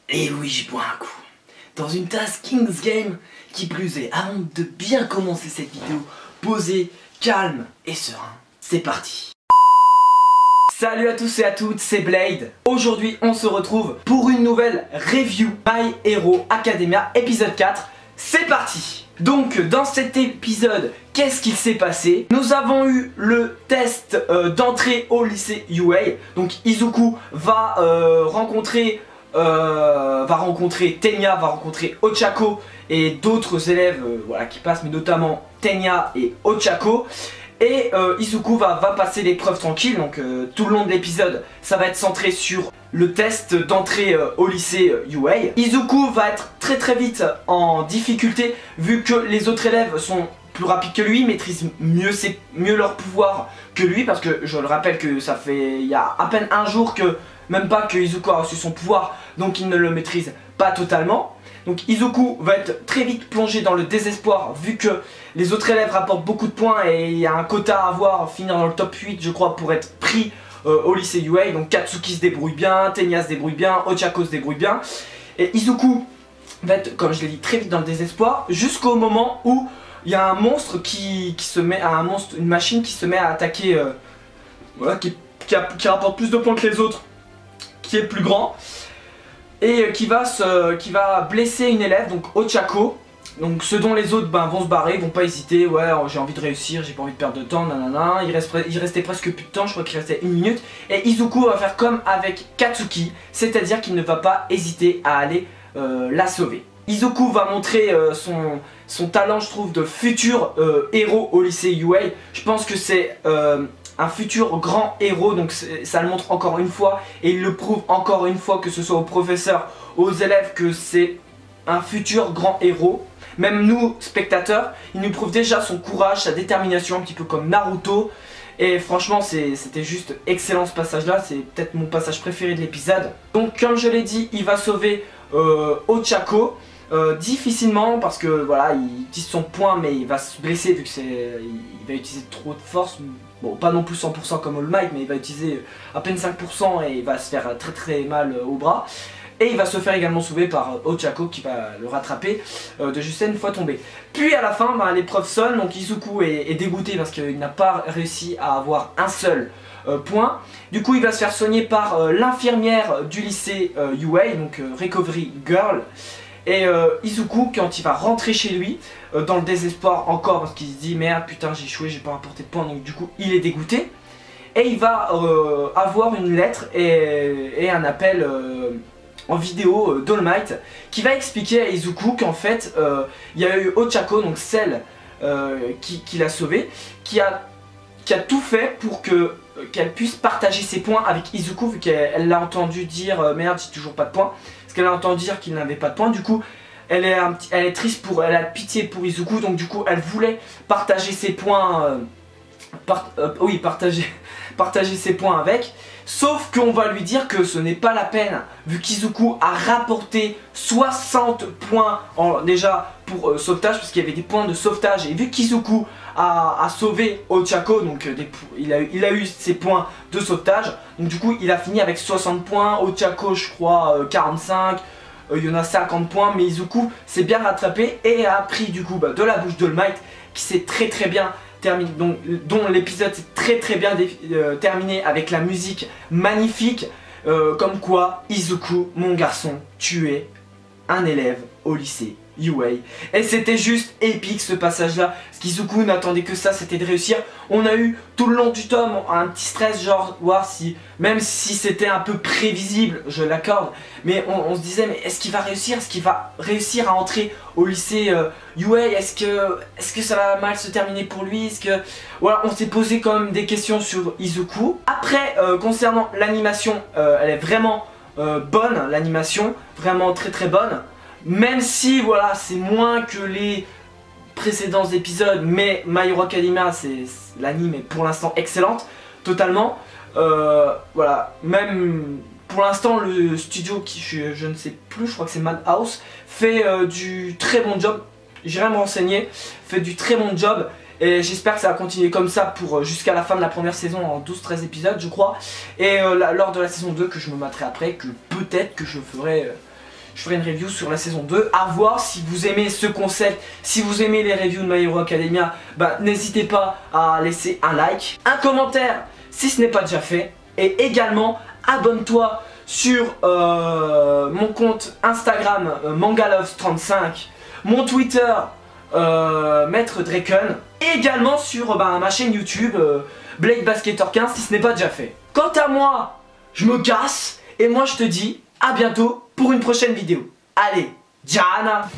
Et oui, j'y bois un coup. Dans une tasse King's Game, qui plus est, avant de bien commencer cette vidéo, posé, calme et serein. C'est parti. Salut à tous et à toutes, c'est Blade. Aujourd'hui, on se retrouve pour une nouvelle review My Hero Academia épisode 4. C'est parti. Donc dans cet épisode, qu'est-ce qu'il s'est passé? Nous avons eu le test d'entrée au lycée UA. Donc Izuku va rencontrer Tenya, va rencontrer Ochako et d'autres élèves voilà, qui passent, mais notamment Tenya et Ochako. Et Izuku va passer l'épreuve tranquille, donc tout le long de l'épisode ça va être centré sur le test d'entrée au lycée UA. Izuku va être très vite en difficulté vu que les autres élèves sont plus rapides que lui, maîtrisent mieux leur pouvoir que lui, parce que je le rappelle que ça fait il y a à peine un jour que même pas que Izuku a reçu son pouvoir, donc il ne le maîtrise pas totalement. Donc Izuku va être très vite plongé dans le désespoir vu que les autres élèves rapportent beaucoup de points et il y a un quota à avoir, finir dans le top 8 je crois pour être pris au lycée UA. Donc Katsuki se débrouille bien, Tenya se débrouille bien, Ochako se débrouille bien. Et Izuku va être, comme je l'ai dit, très vite dans le désespoir jusqu'au moment où il y a un monstre une machine qui se met à attaquer, voilà, qui rapporte plus de points que les autres, qui est plus grand. Et qui va blesser une élève, donc Ochako. Donc ce dont les autres vont se barrer, vont pas hésiter. Ouais, j'ai envie de réussir, j'ai pas envie de perdre de temps, nanana. Il restait presque plus de temps, je crois qu'il restait 1 minute. Et Izuku va faire comme avec Katsuki, c'est-à-dire qu'il ne va pas hésiter à aller la sauver. Izuku va montrer son talent, je trouve, de futur héros au lycée UA. Je pense que c'est un futur grand héros, donc ça le montre encore une fois et il le prouve encore une fois, que ce soit aux professeurs, aux élèves, que c'est un futur grand héros. Même nous, spectateurs, il nous prouve déjà son courage, sa détermination, un petit peu comme Naruto. Et franchement, c'était juste excellent ce passage-là, c'est peut-être mon passage préféré de l'épisode. Donc comme je l'ai dit, il va sauver Ochako. Difficilement, parce que voilà, il utilise son point mais il va se blesser vu que il va utiliser trop de force. Bon, pas non plus 100% comme All Might, mais il va utiliser à peine 5% et il va se faire très mal au bras. Et il va se faire également sauver par Ochako qui va le rattraper de juste une fois tombé. Puis à la fin, l'épreuve sonne, donc Izuku est dégoûté parce qu'il n'a pas réussi à avoir un seul point. Du coup il va se faire soigner par l'infirmière du lycée UA, donc Recovery Girl. Et Izuku, quand il va rentrer chez lui, dans le désespoir encore, parce qu'il se dit merde, putain j'ai échoué, j'ai pas rapporté de points, donc du coup il est dégoûté. Et il va avoir une lettre et un appel en vidéo d'All Might qui va expliquer à Izuku qu'en fait il y a eu Ochako, donc celle qui l'a sauvé, qui a tout fait pour qu'elle puisse partager ses points avec Izuku, vu qu'elle l'a entendu dire merde j'ai toujours pas de points. Elle a entendu dire qu'il n'avait pas de points, du coup elle est triste, elle a pitié pour Izuku, donc du coup elle voulait partager ses points, partager ses points avec, sauf qu'on va lui dire que ce n'est pas la peine, vu qu'Izuku a rapporté 60 points déjà pour sauvetage, parce qu'il y avait des points de sauvetage, et vu qu'Izuku a sauvé Ochako, donc il a eu ses points de sauvetage, donc du coup il a fini avec 60 points, Ochako je crois 45, il y en a 50 points, mais Izuku s'est bien rattrapé et a appris du coup de la bouche d'All Might, qui s'est très bien terminé, dont l'épisode s'est très bien terminé avec la musique magnifique, comme quoi Izuku, mon garçon, tu es un élève au lycée UA. Et c'était juste épique ce passage là, parce qu'Izuku n'attendait que ça, c'était de réussir. On a eu tout le long du tome un petit stress, genre voir si, même si c'était un peu prévisible, je l'accorde, mais on se disait mais est-ce qu'il va réussir, à entrer au lycée UA, est-ce que ça va mal se terminer pour lui, voilà, on s'est posé quand même des questions sur Izuku. Après concernant l'animation, elle est vraiment bonne, l'animation vraiment très bonne. Même si voilà, c'est moins que les précédents épisodes, mais My Hero Academia, l'anime est pour l'instant excellente, totalement. Voilà, même pour l'instant le studio qui je ne sais plus, je crois que c'est Madhouse, fait du très bon job. J'irai me renseigner, fait du très bon job. Et j'espère que ça va continuer comme ça pour jusqu'à la fin de la première saison en 12-13 épisodes je crois. Et lors de la saison 2 que je me mettrai après, que peut-être que je ferai je ferai une review sur la saison 2. À voir si vous aimez ce concept, si vous aimez les reviews de My Hero Academia, bah n'hésitez pas à laisser un like, un commentaire si ce n'est pas déjà fait. Et également, abonne-toi sur mon compte Instagram Mangaloves35, mon Twitter Maître Draken, et également sur ma chaîne YouTube Blade Basketer 15 si ce n'est pas déjà fait. Quant à moi, je me casse et moi je te dis à bientôt pour une prochaine vidéo. Allez, Jana!